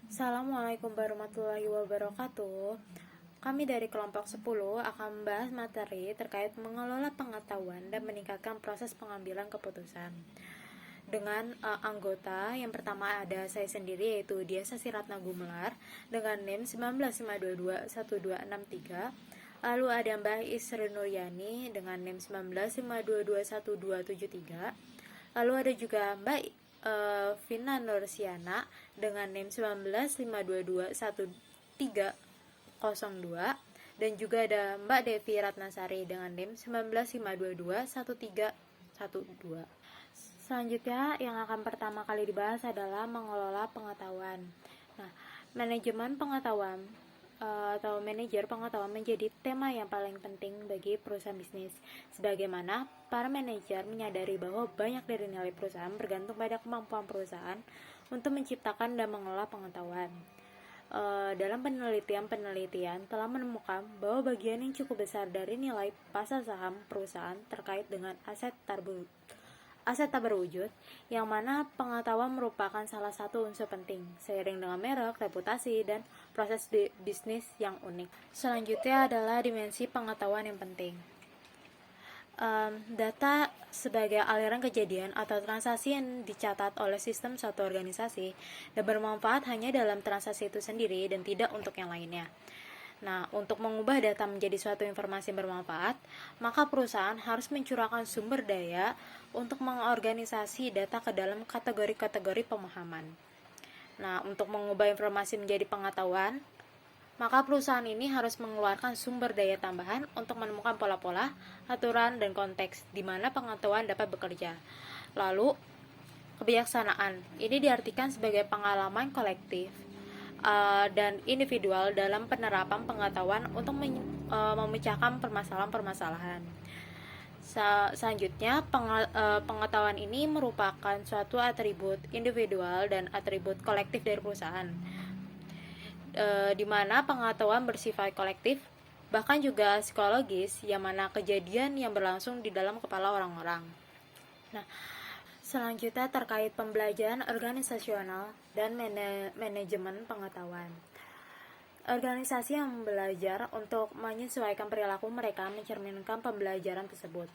Assalamualaikum warahmatullahi wabarakatuh. Kami dari kelompok 10 akan membahas materi terkait mengelola pengetahuan dan meningkatkan proses pengambilan keputusan. Dengan anggota yang pertama ada saya sendiri, yaitu Diasa Siratna Gumelar dengan NIM 19521263. Lalu ada Mbak Isri Nuryani dengan NIM 19522123. Lalu ada juga Mbak Vina Nursiana dengan NIM 1952210302, dan juga ada Mbak Devi Ratnasari dengan NIM 1952211312. Selanjutnya yang akan pertama kali dibahas adalah mengelola pengetahuan. Nah, manajemen pengetahuan atau manajer pengetahuan menjadi tema yang paling penting bagi perusahaan bisnis, sebagaimana para manajer menyadari bahwa banyak dari nilai perusahaan bergantung pada kemampuan perusahaan untuk menciptakan dan mengelola pengetahuan. Dalam penelitian telah menemukan bahwa bagian yang cukup besar dari nilai pasar saham perusahaan terkait dengan aset tak berwujud, yang mana pengetahuan merupakan salah satu unsur penting, seiring dengan merek, reputasi, dan proses bisnis yang unik. Selanjutnya adalah dimensi pengetahuan yang penting. Data sebagai aliran kejadian atau transaksi yang dicatat oleh sistem suatu organisasi dan bermanfaat hanya dalam transaksi itu sendiri dan tidak untuk yang lainnya. Nah, untuk mengubah data menjadi suatu informasi yang bermanfaat, maka perusahaan harus mencurahkan sumber daya untuk mengorganisasi data ke dalam kategori-kategori pemahaman. Nah, untuk mengubah informasi menjadi pengetahuan, maka perusahaan ini harus mengeluarkan sumber daya tambahan untuk menemukan pola-pola, aturan, dan konteks di mana pengetahuan dapat bekerja. Lalu, kebijaksanaan ini diartikan sebagai pengalaman kolektif dan individual dalam penerapan pengetahuan untuk memecahkan permasalahan-permasalahan. Selanjutnya, pengetahuan ini merupakan suatu atribut individual dan atribut kolektif dari perusahaan, di mana pengetahuan bersifat kolektif, bahkan juga psikologis, yang mana kejadian yang berlangsung di dalam kepala orang-orang. Nah, selanjutnya terkait pembelajaran organisasional dan manajemen pengetahuan. Organisasi yang belajar untuk menyesuaikan perilaku mereka mencerminkan pembelajaran tersebut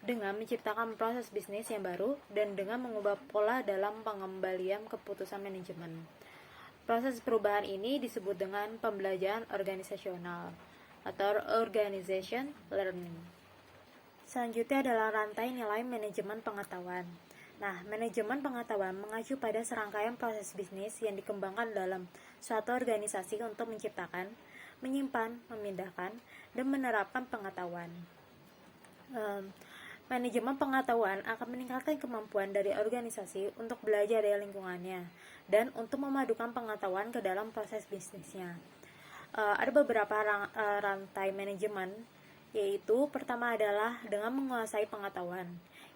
dengan menciptakan proses bisnis yang baru dan dengan mengubah pola dalam pengembalian keputusan manajemen. Proses perubahan ini disebut dengan pembelajaran organisasional atau organization learning. Selanjutnya adalah rantai nilai manajemen pengetahuan. Nah, manajemen pengetahuan mengacu pada serangkaian proses bisnis yang dikembangkan dalam suatu organisasi untuk menciptakan, menyimpan, memindahkan, dan menerapkan pengetahuan. Manajemen pengetahuan akan meningkatkan kemampuan dari organisasi untuk belajar dari lingkungannya dan untuk memadukan pengetahuan ke dalam proses bisnisnya. Ada beberapa rantai manajemen, yaitu pertama adalah dengan menguasai pengetahuan.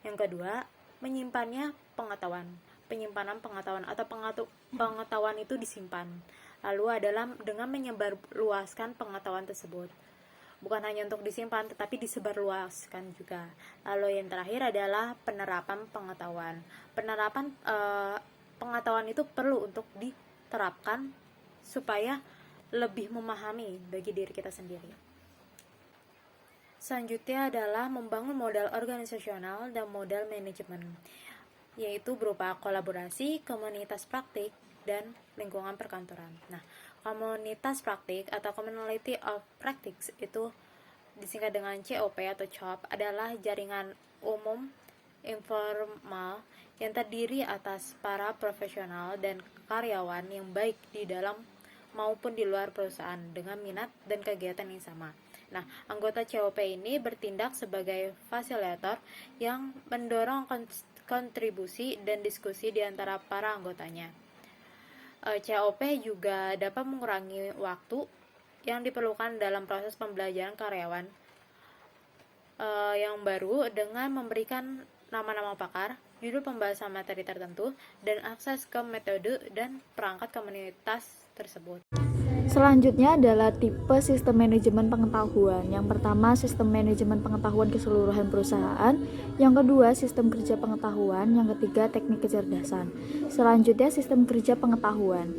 Yang kedua, menyimpannya pengetahuan. Penyimpanan pengetahuan atau pengetahuan itu disimpan. Lalu adalah dengan menyebarluaskan pengetahuan tersebut. Bukan hanya untuk disimpan, tetapi disebarluaskan juga. Lalu yang terakhir adalah penerapan pengetahuan. Penerapan pengetahuan itu perlu untuk diterapkan supaya lebih memahami bagi diri kita sendiri. Selanjutnya adalah membangun modal organisasional dan modal manajemen, yaitu berupa kolaborasi, komunitas praktik, dan lingkungan perkantoran. Nah, komunitas praktik atau Community of Practice itu disingkat dengan COP atau COP adalah jaringan umum informal yang terdiri atas para profesional dan karyawan yang baik di dalam maupun di luar perusahaan dengan minat dan kegiatan yang sama. Nah, anggota COP ini bertindak sebagai fasilitator yang mendorong kontribusi dan diskusi di antara para anggotanya. COP juga dapat mengurangi waktu yang diperlukan dalam proses pembelajaran karyawan yang baru dengan memberikan nama-nama pakar, judul pembahasan materi tertentu, dan akses ke metode dan perangkat komunitas tersebut. Selanjutnya adalah tipe sistem manajemen pengetahuan. Yang pertama, sistem manajemen pengetahuan keseluruhan perusahaan. Yang kedua, sistem kerja pengetahuan. Yang ketiga, teknik kecerdasan. Selanjutnya, sistem kerja pengetahuan.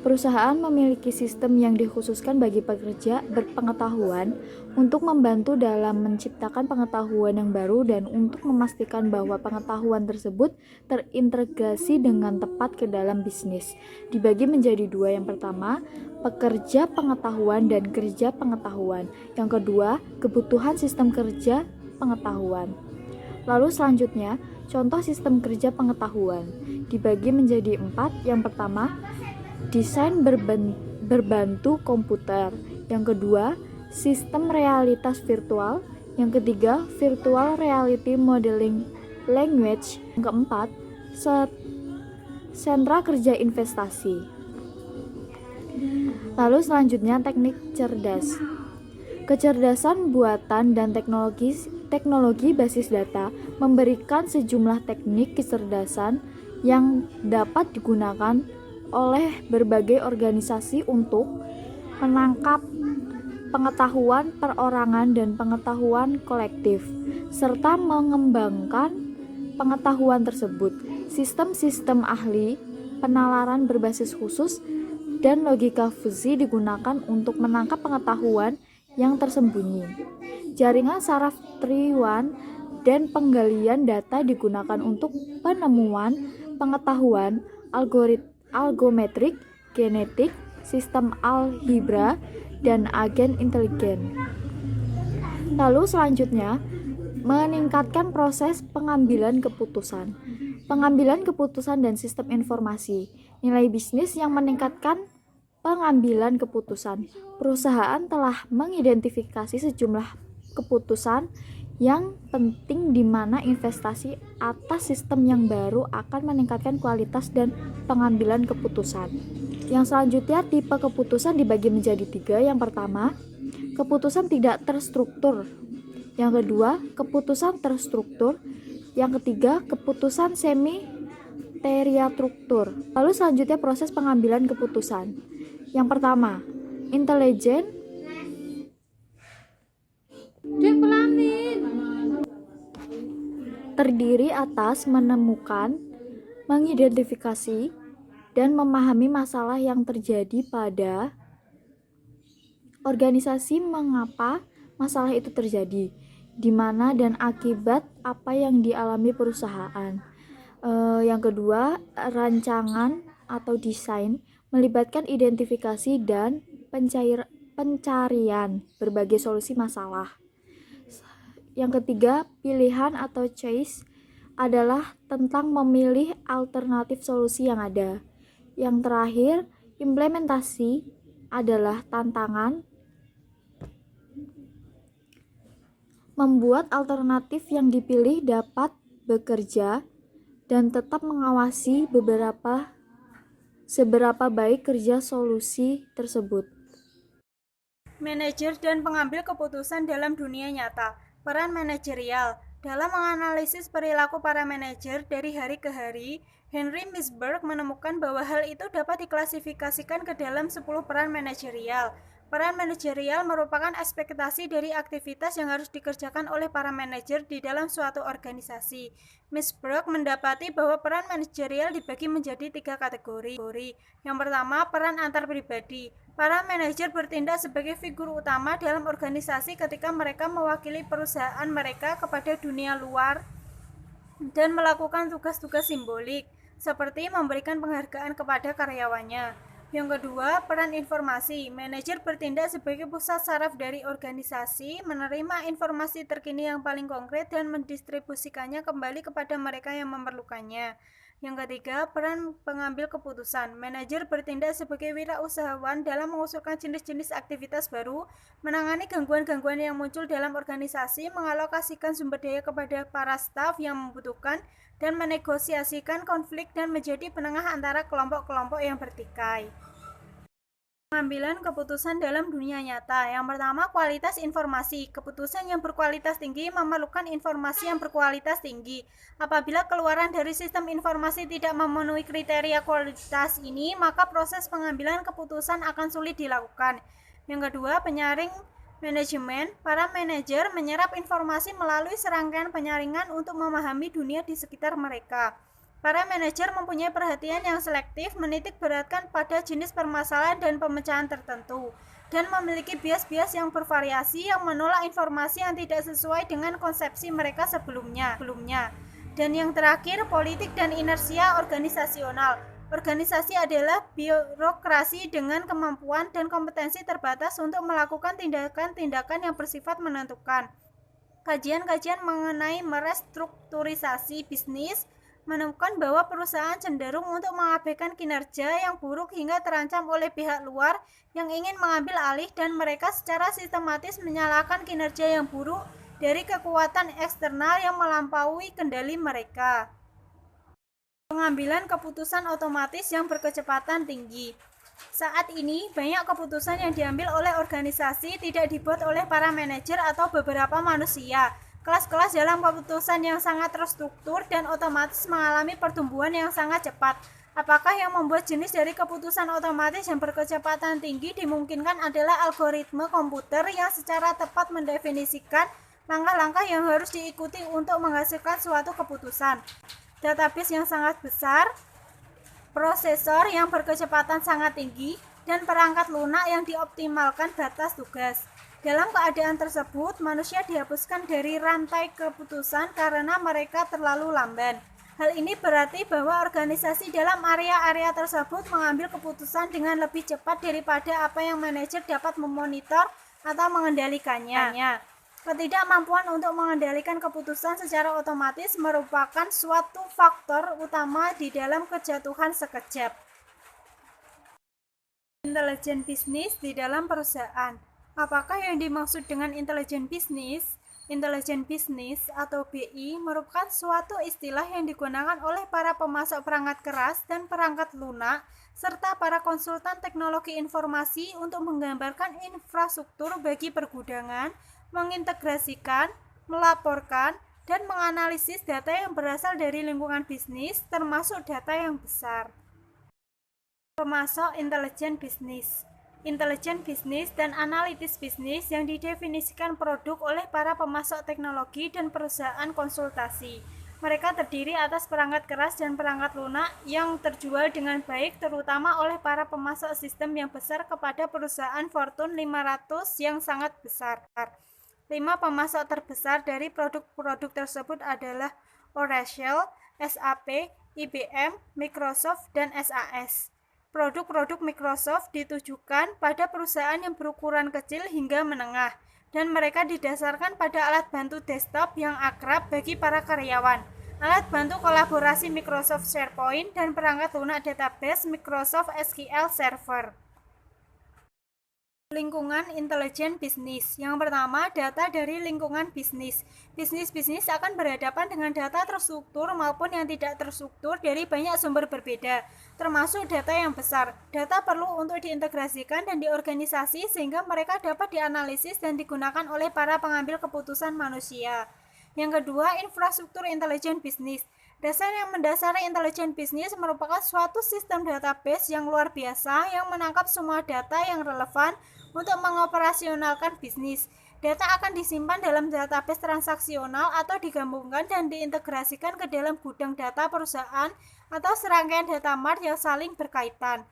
Perusahaan memiliki sistem yang dikhususkan bagi pekerja berpengetahuan untuk membantu dalam menciptakan pengetahuan yang baru dan untuk memastikan bahwa pengetahuan tersebut terintegrasi dengan tepat ke dalam bisnis. Dibagi menjadi dua, yang pertama, pekerja pengetahuan dan kerja pengetahuan. Yang kedua, kebutuhan sistem kerja pengetahuan. Lalu selanjutnya, contoh sistem kerja pengetahuan dibagi menjadi 4. Yang pertama, desain berbantu komputer. Yang kedua, sistem realitas virtual. Yang ketiga, virtual reality modeling language. Yang keempat, sentra kerja investasi. Lalu selanjutnya, teknik cerdas. Kecerdasan buatan dan teknologi basis data memberikan sejumlah teknik kecerdasan yang dapat digunakan oleh berbagai organisasi untuk menangkap pengetahuan perorangan dan pengetahuan kolektif, serta mengembangkan pengetahuan tersebut. Sistem-sistem ahli, penalaran berbasis khusus, dan logika fuzzy digunakan untuk menangkap pengetahuan yang tersembunyi. Jaringan saraf triwan dan penggalian data digunakan untuk penemuan pengetahuan algometrik, genetik, sistem algebra, dan agen intelijen. Lalu selanjutnya, meningkatkan proses pengambilan keputusan. Pengambilan keputusan dan sistem informasi. Nilai bisnis yang meningkatkan pengambilan keputusan. Perusahaan telah mengidentifikasi sejumlah keputusan yang penting di mana investasi atas sistem yang baru akan meningkatkan kualitas dan pengambilan keputusan. Yang selanjutnya, tipe keputusan dibagi menjadi 3. Yang pertama, keputusan tidak terstruktur. Yang kedua, keputusan terstruktur. Yang ketiga, keputusan semi teriastruktur. Lalu selanjutnya, proses pengambilan keputusan. Yang pertama, intelijen, terdiri atas menemukan, mengidentifikasi, dan memahami masalah yang terjadi pada organisasi, mengapa masalah itu terjadi, di mana dan akibat apa yang dialami perusahaan. Yang kedua, rancangan atau desain melibatkan identifikasi dan pencarian berbagai solusi masalah. Yang ketiga, pilihan atau choice adalah tentang memilih alternatif solusi yang ada. Yang terakhir, implementasi adalah tantangan membuat alternatif yang dipilih dapat bekerja dan tetap mengawasi seberapa baik kerja solusi tersebut. Manajer dan pengambil keputusan dalam dunia nyata. Peran manajerial. Dalam menganalisis perilaku para manajer dari hari ke hari, Henry Misberg menemukan bahwa hal itu dapat diklasifikasikan ke dalam 10 peran manajerial. Peran manajerial merupakan ekspektasi dari aktivitas yang harus dikerjakan oleh para manajer di dalam suatu organisasi. Misberg mendapati bahwa peran manajerial dibagi menjadi 3 kategori. Yang pertama, peran antar pribadi. Para manajer bertindak sebagai figur utama dalam organisasi ketika mereka mewakili perusahaan mereka kepada dunia luar dan melakukan tugas-tugas simbolik, seperti memberikan penghargaan kepada karyawannya. Yang kedua, peran informasi. Manajer bertindak sebagai pusat saraf dari organisasi, menerima informasi terkini yang paling konkret dan mendistribusikannya kembali kepada mereka yang memerlukannya. Yang ketiga, peran pengambil keputusan. Manajer bertindak sebagai wirausahawan dalam mengusulkan jenis-jenis aktivitas baru, menangani gangguan-gangguan yang muncul dalam organisasi, mengalokasikan sumber daya kepada para staf yang membutuhkan, dan menegosiasikan konflik dan menjadi penengah antara kelompok-kelompok yang bertikai. Pengambilan keputusan dalam dunia nyata. Yang pertama, kualitas informasi. Keputusan yang berkualitas tinggi memerlukan informasi yang berkualitas tinggi. Apabila keluaran dari sistem informasi tidak memenuhi kriteria kualitas ini, maka proses pengambilan keputusan akan sulit dilakukan. Yang kedua, penyaring manajemen. Para manajer menyerap informasi melalui serangkaian penyaringan untuk memahami dunia di sekitar mereka. Para manajer mempunyai perhatian yang selektif, menitik beratkan pada jenis permasalahan dan pemecahan tertentu, dan memiliki bias-bias yang bervariasi yang menolak informasi yang tidak sesuai dengan konsepsi mereka sebelumnya. Dan yang terakhir, politik dan inersia organisasional. Organisasi adalah birokrasi dengan kemampuan dan kompetensi terbatas untuk melakukan tindakan-tindakan yang bersifat menentukan. Kajian-kajian mengenai merestrukturisasi bisnis menemukan bahwa perusahaan cenderung untuk mengabaikan kinerja yang buruk hingga terancam oleh pihak luar yang ingin mengambil alih, dan mereka secara sistematis menyalahkan kinerja yang buruk dari kekuatan eksternal yang melampaui kendali mereka. Pengambilan keputusan otomatis yang berkecepatan tinggi. Saat ini, banyak keputusan yang diambil oleh organisasi tidak dibuat oleh para manajer atau beberapa manusia. Kelas-kelas dalam keputusan yang sangat terstruktur dan otomatis mengalami pertumbuhan yang sangat cepat. Apakah yang membuat jenis dari keputusan otomatis yang berkecepatan tinggi dimungkinkan adalah algoritma komputer yang secara tepat mendefinisikan langkah-langkah yang harus diikuti untuk menghasilkan suatu keputusan. Database yang sangat besar, prosesor yang berkecepatan sangat tinggi, dan perangkat lunak yang dioptimalkan batas tugas. Dalam keadaan tersebut, manusia dihapuskan dari rantai keputusan karena mereka terlalu lamban. Hal ini berarti bahwa organisasi dalam area-area tersebut mengambil keputusan dengan lebih cepat daripada apa yang manajer dapat memonitor atau mengendalikannya. Ketidakmampuan untuk mengendalikan keputusan secara otomatis merupakan suatu faktor utama di dalam kejatuhan sekejap. Intelijen bisnis di dalam perusahaan. Apakah yang dimaksud dengan intelijen bisnis? Intelijen bisnis atau BI merupakan suatu istilah yang digunakan oleh para pemasok perangkat keras dan perangkat lunak serta para konsultan teknologi informasi untuk menggambarkan infrastruktur bagi pergudangan, mengintegrasikan, melaporkan, dan menganalisis data yang berasal dari lingkungan bisnis, termasuk data yang besar. Pemasok intelijen bisnis. Intelijen bisnis dan analitis bisnis yang didefinisikan produk oleh para pemasok teknologi dan perusahaan konsultasi. Mereka terdiri atas perangkat keras dan perangkat lunak yang terjual dengan baik, terutama oleh para pemasok sistem yang besar kepada perusahaan Fortune 500 yang sangat besar. 5 pemasok terbesar dari produk-produk tersebut adalah Oracle, SAP, IBM, Microsoft, dan SAS. Produk-produk Microsoft ditujukan pada perusahaan yang berukuran kecil hingga menengah, dan mereka didasarkan pada alat bantu desktop yang akrab bagi para karyawan, alat bantu kolaborasi Microsoft SharePoint, dan perangkat lunak database Microsoft SQL Server. Lingkungan intelijen bisnis. Yang pertama, data dari lingkungan bisnis. Bisnis-bisnis akan berhadapan dengan data terstruktur maupun yang tidak terstruktur dari banyak sumber berbeda, termasuk data yang besar. Data perlu untuk diintegrasikan dan diorganisasi sehingga mereka dapat dianalisis dan digunakan oleh para pengambil keputusan manusia. Yang kedua, infrastruktur intelijen bisnis. Dasar yang mendasari intelijen bisnis merupakan suatu sistem database yang luar biasa yang menangkap semua data yang relevan untuk mengoperasionalkan bisnis. Data akan disimpan dalam database transaksional atau digabungkan dan diintegrasikan ke dalam gudang data perusahaan atau serangkaian data mart yang saling berkaitan.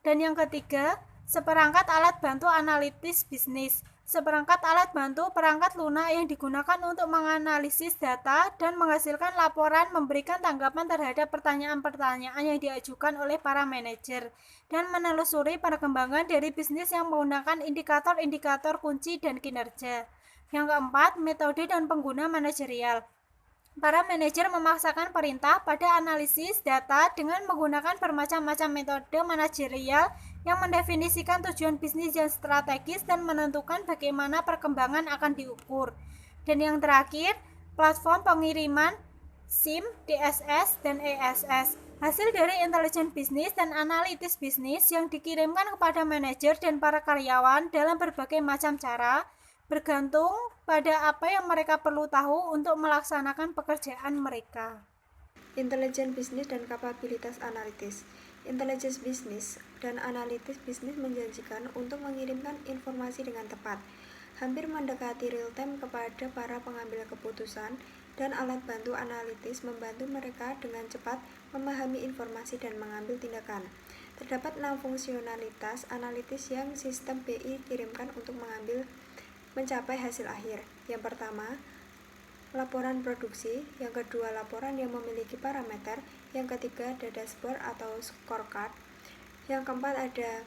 Dan yang ketiga, seperangkat alat bantu analitis bisnis. Seperangkat alat bantu perangkat lunak yang digunakan untuk menganalisis data dan menghasilkan laporan, memberikan tanggapan terhadap pertanyaan-pertanyaan yang diajukan oleh para manajer, dan menelusuri perkembangan dari bisnis yang menggunakan indikator-indikator kunci dan kinerja. Yang keempat, metode dan pengguna manajerial. Para manajer memaksakan perintah pada analisis data dengan menggunakan bermacam-macam metode manajerial yang mendefinisikan tujuan bisnis yang strategis dan menentukan bagaimana perkembangan akan diukur. Dan yang terakhir, platform pengiriman SIM, DSS, dan ESS. Hasil dari intelijen bisnis dan analitis bisnis yang dikirimkan kepada manajer dan para karyawan dalam berbagai macam cara, bergantung pada apa yang mereka perlu tahu untuk melaksanakan pekerjaan mereka. Intelijen bisnis dan kapabilitas analitis. Intelijen bisnis dan analitis bisnis menjanjikan untuk mengirimkan informasi dengan tepat, hampir mendekati real time kepada para pengambil keputusan, dan alat bantu analitis membantu mereka dengan cepat memahami informasi dan mengambil tindakan. Terdapat 6 fungsionalitas analitis yang sistem BI kirimkan untuk mencapai hasil akhir. Yang pertama, laporan produksi. Yang kedua, laporan yang memiliki parameter. Yang ketiga, ada dashboard atau scorecard. Yang keempat, ada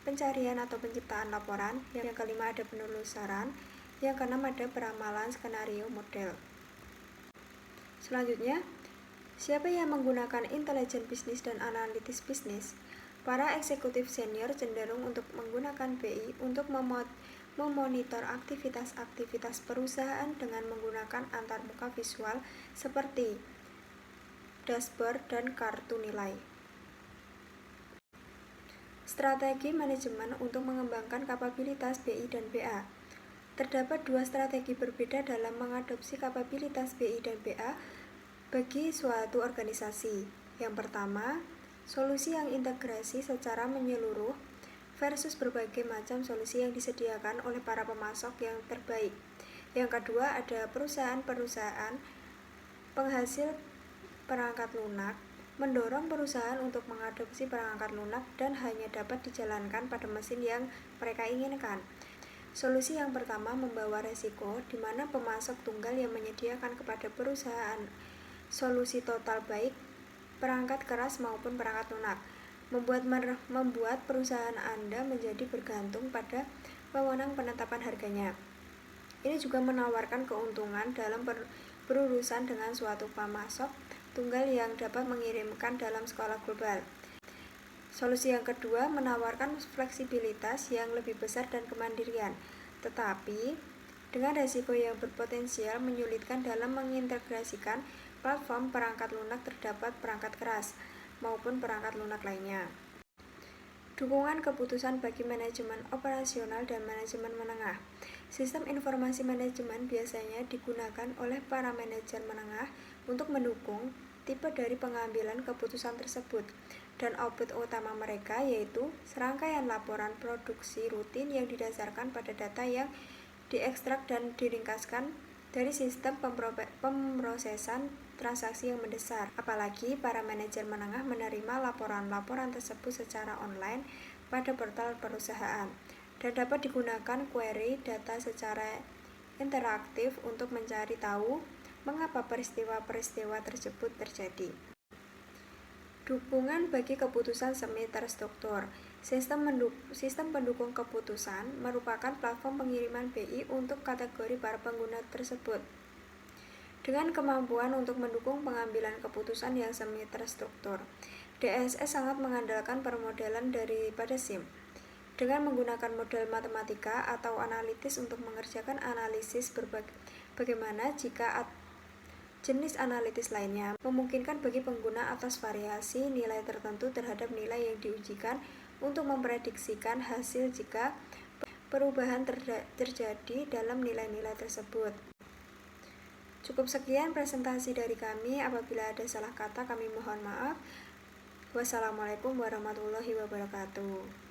pencarian atau penciptaan laporan. Yang kelima, ada penelusuran. Yang keenam, ada peramalan skenario model. Selanjutnya, siapa yang menggunakan intelijen bisnis dan analitis bisnis? Para eksekutif senior cenderung untuk menggunakan BI untuk memonitor aktivitas-aktivitas perusahaan dengan menggunakan antarmuka visual seperti dashboard dan kartu nilai. Strategi manajemen untuk mengembangkan kapabilitas BI dan BA. Terdapat 2 strategi berbeda dalam mengadopsi kapabilitas BI dan BA bagi suatu organisasi. Yang pertama, solusi yang integrasi secara menyeluruh versus berbagai macam solusi yang disediakan oleh para pemasok yang terbaik. Yang kedua, ada perusahaan-perusahaan penghasil perangkat lunak, mendorong perusahaan untuk mengadopsi perangkat lunak dan hanya dapat dijalankan pada mesin yang mereka inginkan. Solusi yang pertama membawa resiko, di mana pemasok tunggal yang menyediakan kepada perusahaan solusi total baik perangkat keras maupun perangkat lunak, membuat perusahaan Anda menjadi bergantung pada wewenang penetapan harganya. Ini juga menawarkan keuntungan dalam berurusan dengan suatu pemasok tunggal yang dapat mengirimkan dalam skala global. Solusi yang kedua menawarkan fleksibilitas yang lebih besar dan kemandirian, tetapi dengan risiko yang berpotensial menyulitkan dalam mengintegrasikan platform perangkat lunak terdapat perangkat keras maupun perangkat lunak lainnya. Dukungan keputusan bagi manajemen operasional dan manajemen menengah. Sistem informasi manajemen biasanya digunakan oleh para manajer menengah untuk mendukung tipe dari pengambilan keputusan tersebut, dan output utama mereka yaitu serangkaian laporan produksi rutin yang didasarkan pada data yang diekstrak dan diringkaskan dari sistem pemrosesan transaksi yang mendesak. Apalagi para manajer menengah menerima laporan-laporan tersebut secara online pada portal perusahaan dan dapat digunakan query data secara interaktif untuk mencari tahu mengapa peristiwa-peristiwa tersebut terjadi. Dukungan bagi keputusan semi terstruktur. Sistem pendukung keputusan merupakan platform pengiriman BI untuk kategori para pengguna tersebut. Dengan kemampuan untuk mendukung pengambilan keputusan yang semi terstruktur, DSS sangat mengandalkan permodelan daripada SIM. Dengan menggunakan model matematika atau analitis untuk mengerjakan analisis bagaimana jika jenis analitis lainnya memungkinkan bagi pengguna atas variasi nilai tertentu terhadap nilai yang diujikan untuk memprediksikan hasil jika perubahan terjadi dalam nilai-nilai tersebut. Cukup sekian presentasi dari kami. Apabila ada salah kata kami mohon maaf. Wassalamualaikum warahmatullahi wabarakatuh.